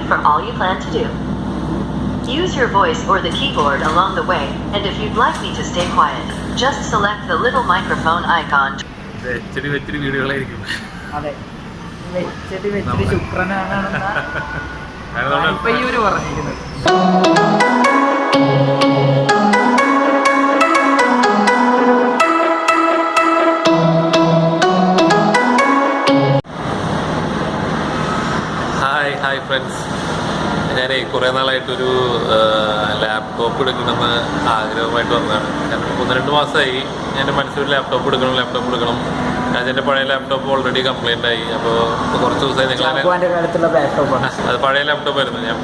for all you plan to do. Use your voice or the keyboard along the way, and if you'd like me to stay quiet, just select the little microphone icon. Hi friends. ഞാൻ കുറേ നാളായിട്ടൊരു laptop എടുക്കണമെന്ന് ആഗ്രഹമായിട്ട് വന്നതാണ്. കാരണം 1-2 മാസമായി എൻ്റെ മനസ്സിലൊരു laptop എടുക്കണം. എൻ്റെ പഴയ ലാപ്ടോപ്പ് ഓൾറെഡി കംപ്ലൈൻ്റ് ആയി. അപ്പോൾ കുറച്ച് ദിവസമായി നിങ്ങൾ അത് പഴയ ലാപ്ടോപ്പായിരുന്നു. ഞാൻ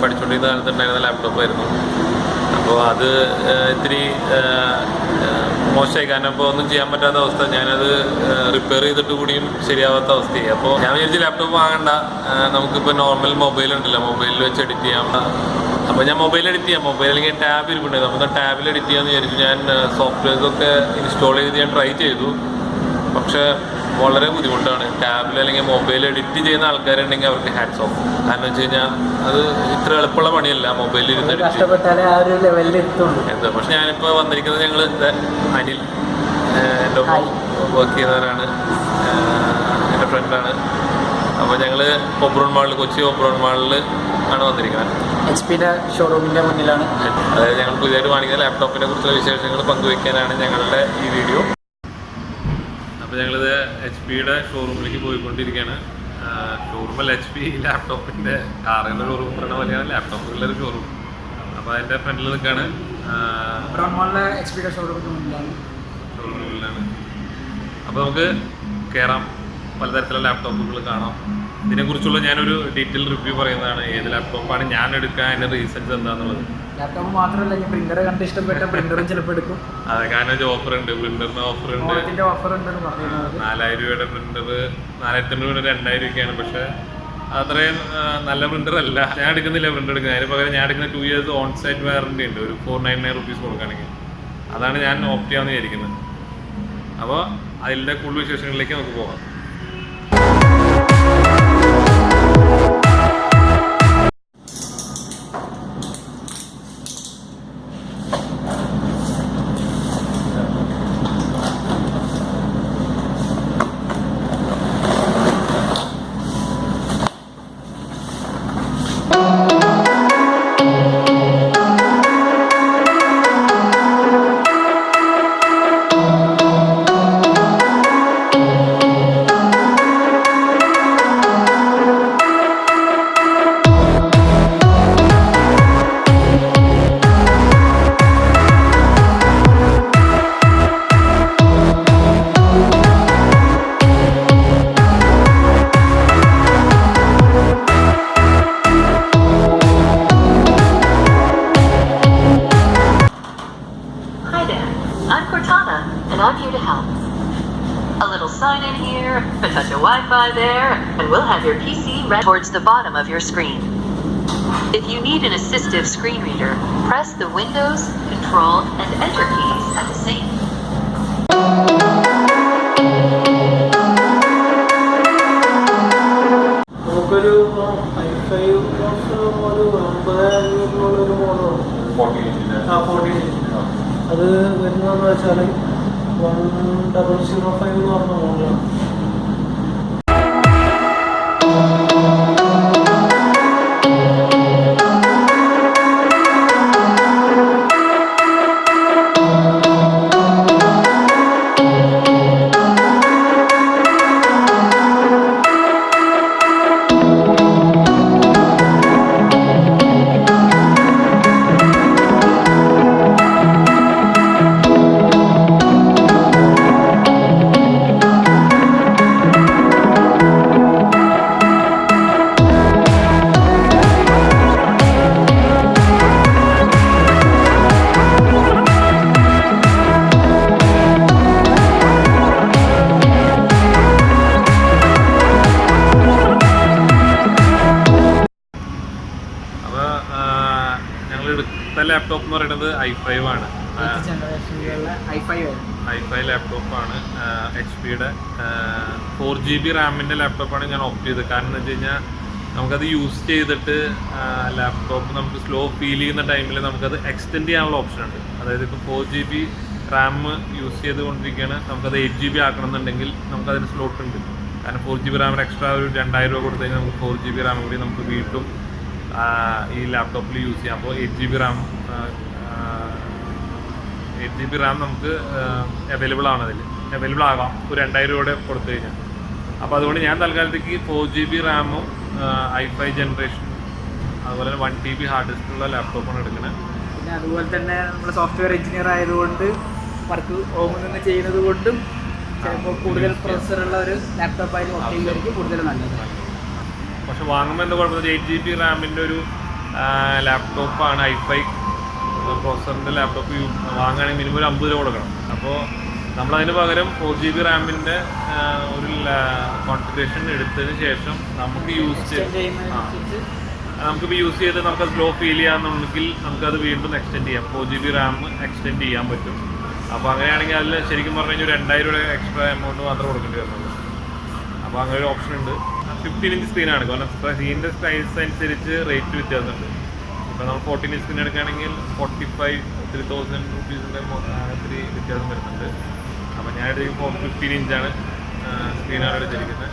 പഠിച്ചുകൊണ്ടിരുന്ന കാലത്തുണ്ടായിരുന്ന ലാപ്ടോപ്പായിരുന്നു. അപ്പോൾ അത് ഇത്തിരി മോശമായി. കാരണം ഇപ്പോൾ ഒന്നും ചെയ്യാൻ പറ്റാത്ത അവസ്ഥ. ഞാനത് റിപ്പയർ ചെയ്തിട്ട് കൂടിയും ശരിയാവാത്ത അവസ്ഥയായി. അപ്പോൾ ഞാൻ വിചാരിച്ച് ലാപ്ടോപ്പ് വാങ്ങണ്ട, നമുക്കിപ്പോൾ നോർമൽ മൊബൈൽ ഉണ്ടല്ലോ, മൊബൈലിൽ വെച്ച് എഡിറ്റ് ചെയ്യാം. അപ്പോൾ ഞാൻ മൊബൈൽ എഡിറ്റ് ചെയ്യാം, മൊബൈൽ അല്ലെങ്കിൽ ടാബ് ഇരിപ്പുണ്ടായിരുന്നു. നമുക്ക് ടാബിൽ എഡിറ്റ് ചെയ്യാമെന്ന് വിചാരിച്ചു. ഞാൻ സോഫ്റ്റ്വെയർസൊക്കെ ഇൻസ്റ്റാൾ ചെയ്ത് ഞാൻ ട്രൈ ചെയ്തു. പക്ഷേ വളരെ ബുദ്ധിമുട്ടാണ്. ടാബിൽ അല്ലെങ്കിൽ മൊബൈൽ എഡിറ്റ് ചെയ്യുന്ന ആൾക്കാരുണ്ടെങ്കിൽ അവർക്ക് ഹാറ്റ്സ് ഓഫ്. കാരണം വെച്ച് കഴിഞ്ഞാൽ അത് ഇത്ര എളുപ്പമുള്ള പണിയല്ല മൊബൈലിൽ ഇരുന്ന് എഡിറ്റ് എന്താ. പക്ഷെ ഞാനിപ്പോൾ വന്നിരിക്കുന്നത് ഞങ്ങൾ അനിൽ എൻ്റെ ഒപ്പം വർക്ക് ചെയ്യുന്നവരാണ്, എൻ്റെ ഫ്രണ്ടാണ്. അപ്പോൾ ഞങ്ങൾ ഓബ്രോൺ മാളിൽ, കൊച്ചി ഓബ്രോൺ മാളിൽ ആണ് വന്നിരിക്കുന്നത്. HP ഷോറൂമിൻ്റെ മുന്നിലാണ്. അതായത് ഞങ്ങൾ പുതിയതായിട്ട് വാങ്ങിക്കുന്ന ലാപ്ടോപ്പിനെ കുറിച്ചുള്ള വിശേഷങ്ങൾ പങ്കുവയ്ക്കാനാണ് ഞങ്ങളുടെ ഈ വീഡിയോ. അപ്പോൾ ഞങ്ങളിത് HP ഷോറൂമിലേക്ക് പോയിക്കൊണ്ടിരിക്കുകയാണ്. ഷോറൂമല്ല, HP ലാപ്ടോപ്പിൻ്റെ കാറുകളുടെ ഷോറൂം പറയുന്ന പോലെയാണ് ലാപ്ടോപ്പുകളുടെ ഷോറൂം. അപ്പോൾ അതിൻ്റെ ഫ്രണ്ടിൽ നിൽക്കുകയാണ്. HP ഷോറൂമിലാണ്. അപ്പോൾ നമുക്ക് കയറാം, പലതരത്തിലുള്ള ലാപ്ടോപ്പുകൾ കാണാം. ഇതിനെക്കുറിച്ചുള്ള ഞാനൊരു ഡീറ്റെയിൽ റിവ്യൂ പറയുന്നതാണ്. ഏത് ലാപ്ടോപ്പാണ് ഞാൻ എടുക്കാൻ, അതിൻ്റെ റീസൺസ് എന്താണെന്നുള്ളത്. ലാപ്ടോപ്പ് മാത്രമല്ല, ഈ പ്രിന്റർ കണ്ട് ഇഷ്ടപ്പെട്ട പ്രിന്ററും ചിലപ്പോൾ എടുക്കും. അതെ, കാരണം ഒരു ഓഫറുണ്ട്, പ്രിന്ററിന് ഓഫറുണ്ട്. 4000 രൂപയുടെ പ്രിന്റർ 4500 രൂപ 2000 രൂപയ്ക്കാണ്. പക്ഷേ അത്രയും നല്ല പ്രിന്റർ അല്ല. ഞാൻ എടുക്കുന്നില്ല പ്രിന്റർ എടുക്കുന്നത്. അതിന് പകരം ഞാൻ എടുക്കുന്ന 2 years ഓൺ സൈറ്റ് വാറണ്ടി ഉണ്ട്, ഒരു 499 rupees കൊടുക്കുകയാണെങ്കിൽ. അതാണ് ഞാൻ ഓപ്റ്റ് ചെയ്യാമെന്ന് വിചാരിക്കുന്നത്. അപ്പോൾ അതിൻ്റെ കൂടുതൽ വിശേഷങ്ങളിലേക്ക് നമുക്ക് പോകാം. I'm here to help. A little sign in here, a touch of Wi-Fi there, and we'll have your PC read towards the bottom of your screen. If you need an assistive screen reader, press the Windows, Control, and Enter keys at the same time. അത് വരുന്നതെന്ന് വെച്ചാൽ 1005 എന്ന് പറഞ്ഞ മോഡലാണ്. Laptop എന്ന് പറയുന്നത് i5 ആണ്. i5 ലാപ്ടോപ്പാണ്. HP 4GB റാമിൻ്റെ ലാപ്ടോപ്പാണ് ഞാൻ ഓപ്റ്റ് ചെയ്തത്. കാരണം എന്ന് വെച്ച് കഴിഞ്ഞാൽ നമുക്കത് യൂസ് ചെയ്തിട്ട് ലാപ്ടോപ്പ് നമുക്ക് സ്ലോ ഫീൽ ചെയ്യുന്ന ടൈമിൽ നമുക്കത് എക്സ്റ്റെൻഡ് ചെയ്യാനുള്ള ഓപ്ഷൻ ഉണ്ട്. അതായത് ഇപ്പോൾ 4 GB റാം യൂസ് ചെയ്തുകൊണ്ടിരിക്കുകയാണ്, നമുക്കത് 8 GB ആക്കണമെന്നുണ്ടെങ്കിൽ നമുക്കതിന് സ്ലോട്ട് ഉണ്ട്. കാരണം 4 GB റാമിന് എക്സ്ട്രാ ഒരു 2000 രൂപ കൊടുത്തു കഴിഞ്ഞാൽ നമുക്ക് 4 GB റാം കൂടി നമുക്ക് വീണ്ടും ഈ ലാപ്ടോപ്പിൽ യൂസ് ചെയ്യാം. അപ്പോൾ 8 GB റാം നമുക്ക് അവൈലബിൾ ആണ്, അവൈലബിൾ ആകാം ഒരു 2000 രൂപയുടെ കൊടുത്തു കഴിഞ്ഞാൽ. അപ്പോൾ അതുകൊണ്ട് ഞാൻ തൽക്കാലത്തേക്ക് 4 GB റാമും i5 ജനറേഷൻ അതുപോലെ തന്നെ 1 TB ഹാർഡ് ഡിസ്കുള്ള ലാപ്ടോപ്പാണ് എടുക്കുന്നത്. പിന്നെ അതുപോലെ തന്നെ നമ്മൾ സോഫ്റ്റ്വെയർ എഞ്ചിനീയർ ആയതുകൊണ്ട് വർക്ക് ഹോമിൽ നിന്ന് ചെയ്യുന്നത് കൊണ്ടും ചിലപ്പോൾ കൂടുതൽ പ്രൊസസ്സറുള്ള ഒരു ലാപ്ടോപ്പ് ആയാലും ഒക്കെയായിരിക്കും കൂടുതൽ നല്ലത്. പക്ഷെ വാങ്ങുമ്പോൾ എന്താ കുഴപ്പമില്ല, 8 GB റാമിൻ്റെ ഒരു ലാപ്ടോപ്പാണ് i5 പ്രോസസറിൻ്റെ ലാപ്ടോപ്പ് വാങ്ങുകയാണെങ്കിൽ മിനിമം ഒരു 50 രൂപ കൊടുക്കണം. അപ്പോൾ നമ്മളതിന് പകരം 4 GB റാമിൻ്റെ ഒരു കോൺഫിഗറേഷൻ എടുത്തതിന് ശേഷം നമുക്കിപ്പോൾ യൂസ് ചെയ്ത് നമുക്കത് സ്ലോ ഫീൽ ചെയ്യാമെന്നുണ്ടെങ്കിൽ നമുക്കത് വീണ്ടും എക്സ്റ്റെൻഡ് ചെയ്യാം. 4 GB റാം എക്സ്റ്റെൻഡ് ചെയ്യാൻ പറ്റും. അപ്പോൾ അങ്ങനെയാണെങ്കിൽ അതിൽ ശരിക്കും പറഞ്ഞു കഴിഞ്ഞാൽ 2000 രൂപ എക്സ്ട്രാ എമൗണ്ട് മാത്രം കൊടുക്കേണ്ടി വരുന്നുള്ളൂ. അപ്പോൾ അങ്ങനെ ഒരു ഓപ്ഷൻ ഉണ്ട്. 15 ഇഞ്ച് സ്ക്രീനാണ്, കാരണം സ്ക്രീനിൻ്റെ സൈസ് അനുസരിച്ച് റേറ്റ് വ്യത്യാസമുണ്ട്. ഇപ്പോൾ നമ്മൾ 14 ഇഞ്ച് സ്ക്രീൻ എടുക്കുകയാണെങ്കിൽ 45,000 റുപ്പീസിൻ്റെ ഒത്തിരി വ്യത്യാസം വരുന്നുണ്ട്. അപ്പോൾ ഞാൻ എടുക്കുമ്പോൾ 15 ഇഞ്ചാണ് സ്ക്രീനാണ് എടുത്തിരിക്കുന്നത്.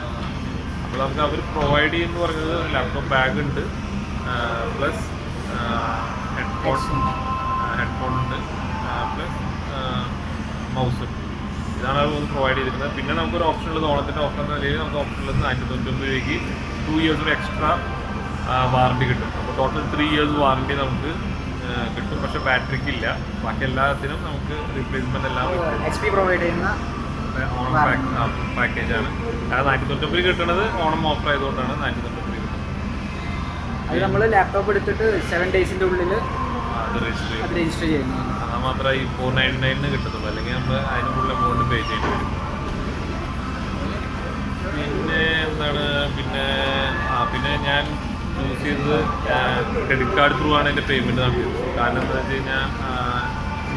അപ്പോൾ നമുക്ക് അവർ പ്രൊവൈഡ് ചെയ്യുമെന്ന് പറഞ്ഞത് ലാപ്ടോപ്പ് ബാഗ് ഉണ്ട്, പ്ലസ് ഹെഡ്ഫോൺ ഉണ്ട്, പ്ലസ് മൗസ് ഉണ്ട്. ഇതാണ് അവർ പ്രൊവൈഡ് ചെയ്തിരിക്കുന്നത്. പിന്നെ നമുക്കൊരു ഓപ്ഷൻ ഉള്ളത്, ഓണത്തിൻ്റെ ഓഫർ എന്ന നിലയിൽ നമുക്ക് ഓപ്ഷൻ ഉള്ളത് 499 രൂപയ്ക്ക് 2 ഇയേഴ്സ് ഒരു എക്സ്ട്രാ വാറണ്ടി കിട്ടും. അപ്പോൾ ടോട്ടൽ 3 ഇയേഴ്സ് വാറണ്ടി നമുക്ക് കിട്ടും. പക്ഷേ ബാറ്ററിക്ക് ഇല്ല, ബാക്കി എല്ലാത്തിനും നമുക്ക് റീപ്ലേസ്മെൻറ്റ് എല്ലാം HP പ്രൊവൈഡ് ചെയ്യുന്ന ഓണം പാക്കേജാണ്. അത് 499 കിട്ടുന്നത് ഓണം ഓഫർ ആയതുകൊണ്ടാണ് 499 കിട്ടുന്നത്. അത് നമ്മൾ ലാപ്ടോപ്പ് എടുത്തിട്ട് 7 ഡേയ്സിൻ്റെ ഉള്ളിൽ അത് രജിസ്റ്റർ ചെയ്യുന്നു. എന്നാൽ മാത്രമേ ഈ 499 കിട്ടത്തുള്ളൂ, അല്ലെങ്കിൽ നമ്മൾ അതിന് കൂടുതൽ എമൗണ്ട് പേ ചെയ്യേണ്ടി വരും. പിന്നെ എന്താണ് പിന്നെ ഞാൻ യൂസ് ചെയ്തത് ക്രെഡിറ്റ് കാർഡ് ത്രൂ ആണ് എൻ്റെ പേയ്മെൻറ്റ് നടത്തിയത്. കാരണം എന്താ വെച്ച് കഴിഞ്ഞാൽ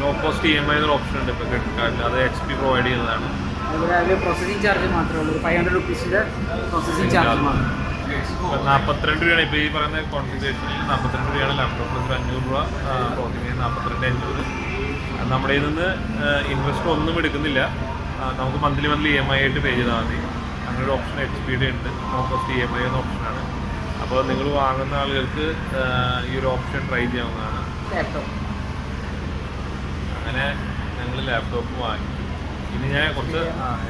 നോ കോസ്റ്റ് EMI എന്നൊരു ഓപ്ഷൻ ഉണ്ട് ഇപ്പോൾ ക്രെഡിറ്റ് കാർഡിൽ. അത് HP പ്രൊവൈഡ് ചെയ്യുന്നതാണ്. അതുപോലെ അതിൽ പ്രോസസ്സിംഗ് ചാർജ് മാത്രമേ ഉള്ളൂ, 500 റുപ്പീസിൻ്റെ പ്രോസസ്സിംഗ് ചാർജ് മാത്രം. 42 രൂപയാണ് ഇപ്പോൾ ഈ പറയുന്ന കോൺഫിഗറേഷനിൽ. 42 രൂപയാണ് ലാപ്ടോപ്പിൽ, ഒരു 500 രൂപ പ്രോസസ്സിംഗ്, 42,500. നമ്മുടെ ഇതിൽ നിന്ന് ഇൻവെസ്റ്റർ ഒന്നും എടുക്കുന്നില്ല, നമുക്ക് മന്ത്ലി EMI ആയിട്ട് പേ ചെയ്താൽ മതി. അങ്ങനെ ഒരു ഓപ്ഷൻ HP-യുടെ ഉണ്ട്, നോ കോസ്റ്റ് EMI എന്ന ഓപ്ഷനാണ്. അപ്പോൾ നിങ്ങൾ വാങ്ങുന്ന ആളുകൾക്ക് ഈ ഒരു ഓപ്ഷൻ ട്രൈ ചെയ്യാവുന്നതാണ്. അങ്ങനെ ഞങ്ങൾ ലാപ്ടോപ്പ് വാങ്ങി. ഇനി ഞാൻ കുറച്ച്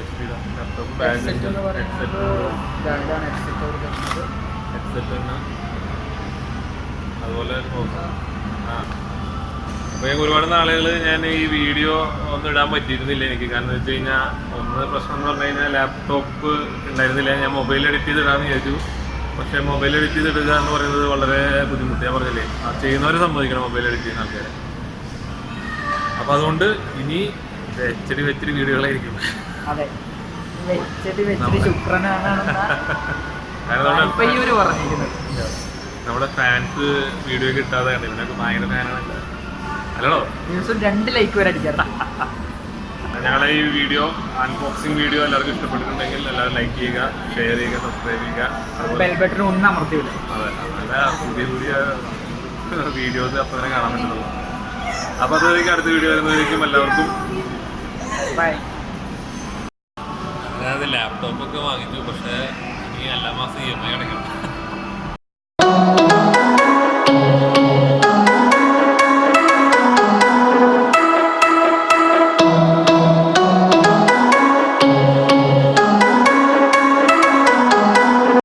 HP-യുടെ ലാപ്ടോപ്പ് ബാഗ് ഹെഡ്സെറ്റ് അതുപോലെ അപ്പോൾ ഞാൻ ഒരുപാട് നാളുകൾ ഞാൻ ഈ വീഡിയോ ഒന്നും ഇടാൻ പറ്റിയിരുന്നില്ല എനിക്ക്. കാരണം എന്ന് വെച്ച് കഴിഞ്ഞാൽ പ്രശ്നം എന്ന് പറഞ്ഞു കഴിഞ്ഞാൽ ലാപ്ടോപ്പ് ഉണ്ടായിരുന്നില്ല. ഞാൻ മൊബൈൽ എഡിറ്റ് ചെയ്തിടാമെന്ന് വിചാരിച്ചു. പക്ഷേ മൊബൈൽ എഡിറ്റ് ചെയ്തിടുക എന്ന് പറയുന്നത് വളരെ ബുദ്ധിമുട്ട്. ഞാൻ പറഞ്ഞില്ലേ, ആ ചെയ്യുന്നവരെ സമ്മതിക്കണം മൊബൈൽ എഡിറ്റ് ചെയ്യുന്ന ആൾക്കാരെ. അപ്പോൾ അതുകൊണ്ട് ഇനി വെച്ചടി വീഡിയോകളായിരിക്കും. നമ്മുടെ ഫാൻസ് വീഡിയോ കിട്ടാതെ ഇതിനൊക്കെ ഭയങ്കര ഫാനാണ്. ഹലോ, 2 ലൈക്ക് വരെ അടിക്കാം. ഞങ്ങളെ ഈ വീഡിയോ അൺബോക്സിംഗ് വീഡിയോ എല്ലാവർക്കും ഇഷ്ടപ്പെട്ടിട്ടുണ്ടെങ്കിൽ എല്ലാവരും ലൈക്ക് ചെയ്യുക, ഷെയർ ചെയ്യുക, സബ്സ്ക്രൈബ് ചെയ്യുക. ബെൽ ബട്ടൺ ഒന്നും അമർത്തിയില്ല. അതെ, നല്ല പുതിയ വീഡിയോസ് അപ്പോൾ തന്നെ കാണാൻ പറ്റുള്ളൂ. അപ്പോൾ അതുവരേക്കും അടുത്ത വീഡിയോ വരുന്നതായിരിക്കും. എല്ലാവർക്കും ബൈ. അതായത് ലാപ്ടോപ്പൊക്കെ വാങ്ങിച്ചു, പക്ഷേ ഇനി എല്ലാ മാസം EMI അടയ്ക്കണം.